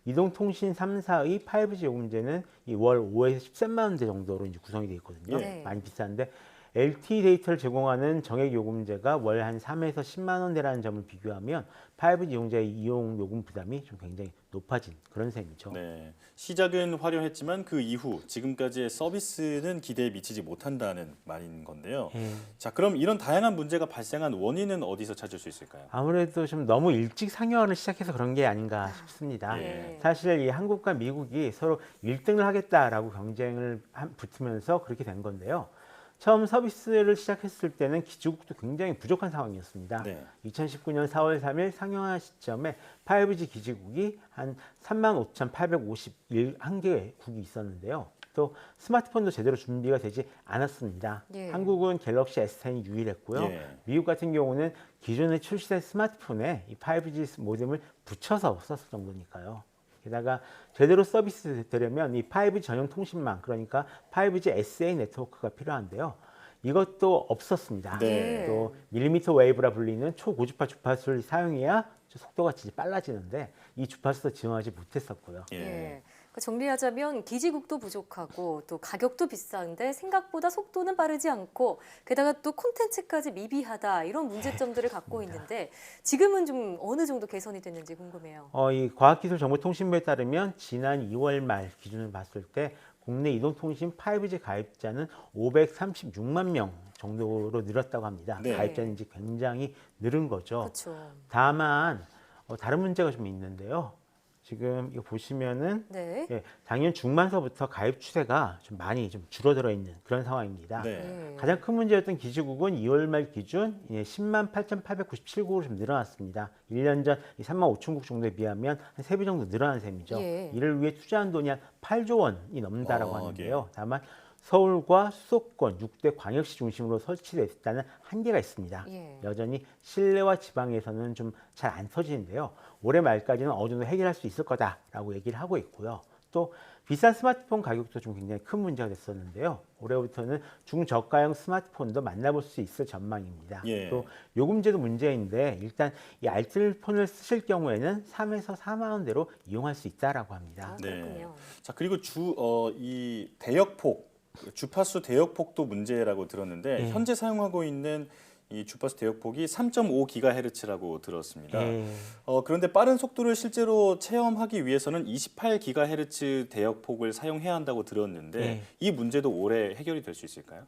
이동통신 3사의 5G 요금제는 이 월 5에서 13만 원대 정도로 이제 구성이 되어 있거든요. 많이 비싼데 LTE 데이터를 제공하는 정액 요금제가 월 한 3에서 10만 원대라는 점을 비교하면 5G 이용자의 이용 요금 부담이 좀 굉장히 높아진 그런 셈이죠. 시작은 화려했지만 그 이후 지금까지의 서비스는 기대에 미치지 못한다는 말인 건데요. 자, 그럼 이런 다양한 문제가 발생한 원인은 어디서 찾을 수 있을까요? 아무래도 좀 너무 일찍 상용화를 시작해서 그런 게 아닌가 싶습니다. 사실 이 한국과 미국이 서로 1등을 하겠다라고 경쟁을 붙으면서 그렇게 된 건데요. 처음 서비스를 시작했을 때는 기지국도 굉장히 부족한 상황이었습니다. 2019년 4월 3일 상용화 시점에 5G 기지국이 한 35,851개 국이 있었는데요. 또 스마트폰도 제대로 준비가 되지 않았습니다. 한국은 갤럭시 S10이 유일했고요. 미국 같은 경우는 기존에 출시된 스마트폰에 이 5G 모뎀을 붙여서 썼을 정도니까요. 게다가 제대로 서비스 되려면 이 5G 전용 통신망, 그러니까 5G SA 네트워크가 필요한데요. 이것도 없었습니다. 또 밀리미터 웨이브라 불리는 초고주파 주파수를 사용해야 속도가 진짜 빨라지는데 이 주파수도 지원하지 못했었고요. 정리하자면 기지국도 부족하고 또 가격도 비싼데 생각보다 속도는 빠르지 않고 게다가 또 콘텐츠까지 미비하다 이런 문제점들을 갖고 있는데 지금은 좀 어느 정도 개선이 됐는지 궁금해요. 이 과학기술정보통신부에 따르면 지난 2월 말 기준을 봤을 때 국내 이동통신 5G 가입자는 536만 명 정도로 늘었다고 합니다. 가입자는 이제 굉장히 늘은 거죠. 다만 다른 문제가 좀 있는데요. 지금 이거 보시면은 작년 중반서부터 가입 추세가 좀 많이 좀 줄어들어 있는 그런 상황입니다. 가장 큰 문제였던 기지국은 2월 말 기준 10만 8,897국으로 좀 늘어났습니다. 1년 전 3만 5천국 정도에 비하면 한 3배 정도 늘어난 셈이죠. 이를 위해 투자한 돈이 한 8조 원이 넘는다라고 하는데요. 다만 서울과 수도권 6대 광역시 중심으로 설치됐다는 한계가 있습니다. 여전히 실내와 지방에서는 좀 잘 안 터지는데요. 올해 말까지는 어느 정도 해결할 수 있을 거다라고 얘기를 하고 있고요. 또 비싼 스마트폰 가격도 좀 굉장히 큰 문제가 됐었는데요. 올해부터는 중저가형 스마트폰도 만나볼 수 있을 전망입니다. 또 요금제도 문제인데 일단 이 알뜰폰을 쓰실 경우에는 3에서 4만 원대로 이용할 수 있다라고 합니다. 자, 그리고 이 대역폭 주파수 대역폭도 문제라고 들었는데 현재 사용하고 있는 이 주파수 대역폭이 3.5GHz라고 들었습니다. 그런데 빠른 속도를 실제로 체험하기 위해서는 28GHz 대역폭을 사용해야 한다고 들었는데 이 문제도 올해 해결이 될 수 있을까요?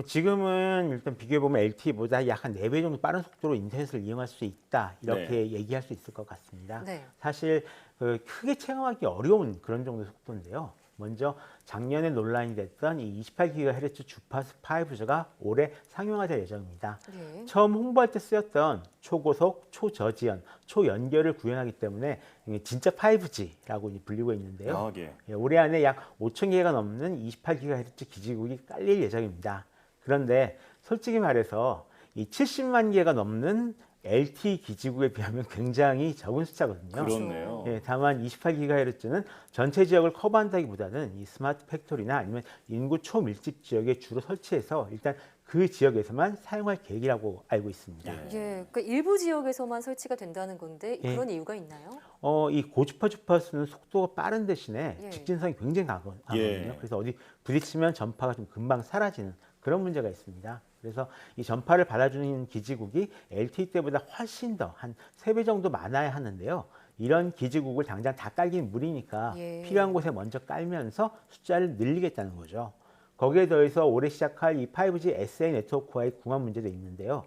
지금은 일단 비교해보면 LTE보다 약 한 4배 정도 빠른 속도로 인터넷을 이용할 수 있다 이렇게 얘기할 수 있을 것 같습니다. 사실 크게 체감하기 어려운 그런 정도의 속도인데요. 먼저 작년에 논란이 됐던 이 28GHz 주파수 5G가 올해 상용화될 예정입니다. 처음 홍보할 때 쓰였던 초고속, 초저지연, 초연결을 구현하기 때문에 진짜 5G라고 불리고 있는데요. 올해 안에 약 5,000개가 넘는 28GHz 기지국이 깔릴 예정입니다. 그런데 솔직히 말해서 이 70만 개가 넘는 LTE 기지국에 비하면 굉장히 적은 숫자거든요. 그렇네요. 예, 다만 28GHz는 전체 지역을 커버한다기보다는 이 스마트 팩토리나 아니면 인구 초밀집 지역에 주로 설치해서 일단 그 지역에서만 사용할 계획이라고 알고 있습니다. 예, 그러니까 일부 지역에서만 설치가 된다는 건데 그런 이유가 있나요? 이 고주파 주파수는 속도가 빠른 대신에 예. 직진성이 굉장히 강하거든요. 예. 그래서 어디 부딪히면 전파가 좀 금방 사라지는 그런 문제가 있습니다. 그래서 이 전파를 받아주는 기지국이 LTE 때보다 훨씬 더 한 3배 정도 많아야 하는데요. 이런 기지국을 당장 다 깔기는 무리니까 필요한 곳에 먼저 깔면서 숫자를 늘리겠다는 거죠. 거기에 더해서 올해 시작할 이 5G SA 네트워크와의 궁합 문제도 있는데요.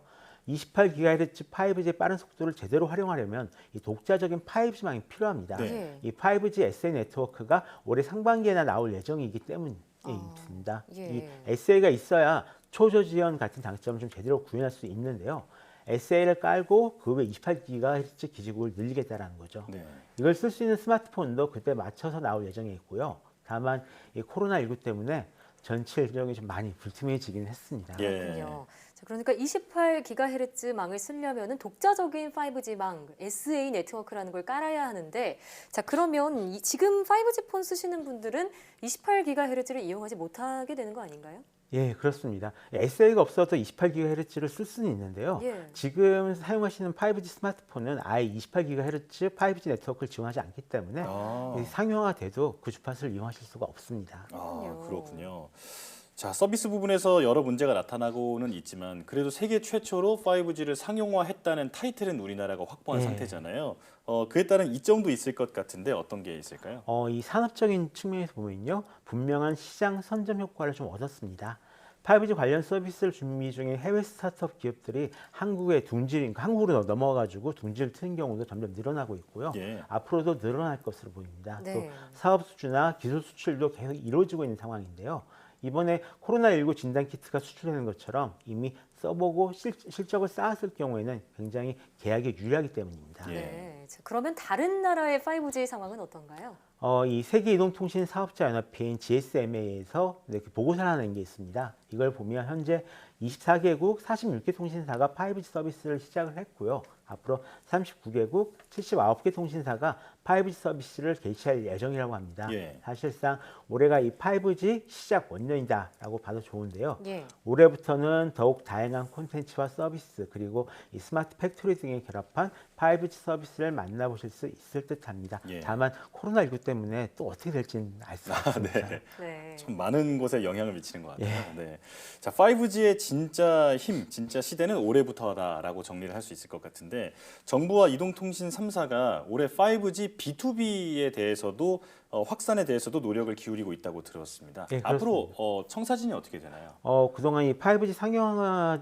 28GHz 5G의 빠른 속도를 제대로 활용하려면 이 독자적인 5G망이 필요합니다. 네. 이 5G SA 네트워크가 올해 상반기에나 나올 예정이기 때문에 있습니다. 이 SA가 있어야 초저지연 같은 장점을 좀 제대로 구현할 수 있는데요. SA를 깔고 그 외 28GHz 기지국을 늘리겠다는 거죠. 네. 이걸 쓸 수 있는 스마트폰도 그때 맞춰서 나올 예정에 있고요. 다만 이 코로나19 때문에 전체 일정이 좀 많이 불투명해지긴 했습니다. 그렇군요. 자, 그러니까 28GHz 망을 쓰려면은 독자적인 5G망, SA 네트워크라는 걸 깔아야 하는데, 자 그러면 지금 5G 폰 쓰시는 분들은 28GHz를 이용하지 못하게 되는 거 아닌가요? 예, 그렇습니다. SA가 없어도 28GHz를 쓸 수는 있는데요. 지금 사용하시는 5G 스마트폰은 아예 28GHz 5G 네트워크를 지원하지 않기 때문에 상용화가 돼도 그 주파수를 이용하실 수가 없습니다. 그렇군요. 자, 서비스 부분에서 여러 문제가 나타나고는 있지만 그래도 세계 최초로 5G를 상용화했다는 타이틀은 우리나라가 확보한 상태잖아요. 그에 따른 이점도 있을 것 같은데 어떤 게 있을까요? 이 산업적인 측면에서 보면요. 분명한 시장 선점 효과를 좀 얻었습니다. 5G 관련 서비스를 준비 중인 해외 스타트업 기업들이 한국에 한국으로 넘어가지고 둥지를 트는 경우도 점점 늘어나고 있고요. 앞으로도 늘어날 것으로 보입니다. 네. 또 사업 수주나 기술 수출도 계속 이루어지고 있는 상황인데요. 이번에 코로나19 진단키트가 수출되는 것처럼 이미 써보고 실적을 쌓았을 경우에는 굉장히 계약에 유리하기 때문입니다. 네. 자, 그러면 다른 나라의 5G 상황은 어떤가요? 이 세계이동통신사업자연합회인 GSMA에서 이렇게 보고서를 하나 낸 게 있습니다. 이걸 보면 현재 24개국 46개 통신사가 5G 서비스를 시작을 했고요. 앞으로 39개국 79개 통신사가 5G 서비스를 개시할 예정이라고 합니다. 사실상 올해가 이 5G 시작 원년이다라고 봐도 좋은데요. 올해부터는 더욱 다양한 콘텐츠와 서비스 그리고 이 스마트 팩토리 등에 결합한 5G 서비스를 만나보실 수 있을 듯합니다. 다만 코로나19 때문에 또 어떻게 될지는 알 수 없습니다. 좀 많은 곳에 영향을 미치는 것 같아요. 네. 자, 5G의 진짜 힘, 진짜 시대는 올해부터다라고 정리를 할 수 있을 것 같은데 정부와 이동통신 3사가 올해 5G B2B에 대해서도 확산에 대해서도 노력을 기울이고 있다고 들었습니다. 앞으로 청사진이 어떻게 되나요? 그동안 이 5G 상용화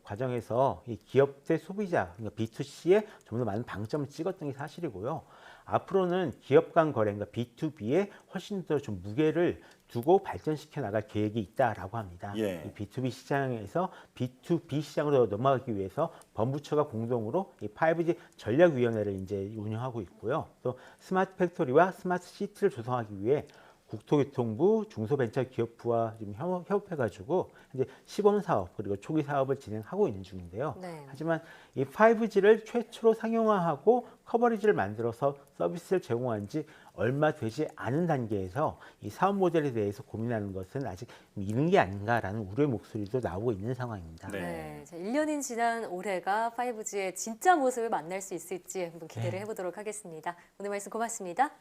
과정에서 이 기업 대 소비자, 그러니까 B2C에 좀 더 많은 방점을 찍었던 게 사실이고요. 앞으로는 기업 간 거래, 그러니까 B2B에 훨씬 더 좀 무게를 두고 발전시켜 나갈 계획이 있다라고 합니다. 이 B2B 시장에서 B2B 시장으로 넘어가기 위해서 법무처가 공동으로 이 5G 전략위원회를 이제 운영하고 있고요. 또 스마트 팩토리와 스마트 시티를 조성하기 위해 국토교통부, 중소벤처기업부와 지금 협업해가지고 이제 시범 사업 그리고 초기 사업을 진행하고 있는 중인데요. 하지만 이 5G를 최초로 상용화하고 커버리지를 만들어서 서비스를 제공한 지 얼마 되지 않은 단계에서 이 사업 모델에 대해서 고민하는 것은 아직 이른 게 아닌가라는 우려의 목소리도 나오고 있는 상황입니다. 자, 1년이 지난 올해가 5G의 진짜 모습을 만날 수 있을지 한번 기대를 해보도록 하겠습니다. 오늘 말씀 고맙습니다.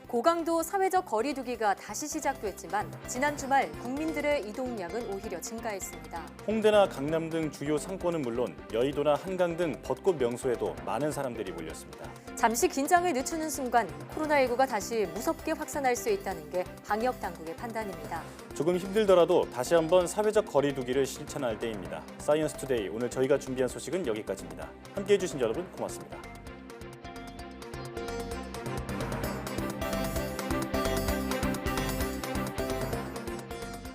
고강도 사회적 거리 두기가 다시 시작됐지만 지난 주말 국민들의 이동량은 오히려 증가했습니다. 홍대나 강남 등 주요 상권은 물론 여의도나 한강 등 벚꽃 명소에도 많은 사람들이 몰렸습니다. 잠시 긴장을 늦추는 순간 코로나19가 다시 무섭게 확산할 수 있다는 게 방역 당국의 판단입니다. 조금 힘들더라도 다시 한번 사회적 거리 두기를 실천할 때입니다. 사이언스 투데이 오늘 저희가 준비한 소식은 여기까지입니다. 함께해 주신 여러분 고맙습니다.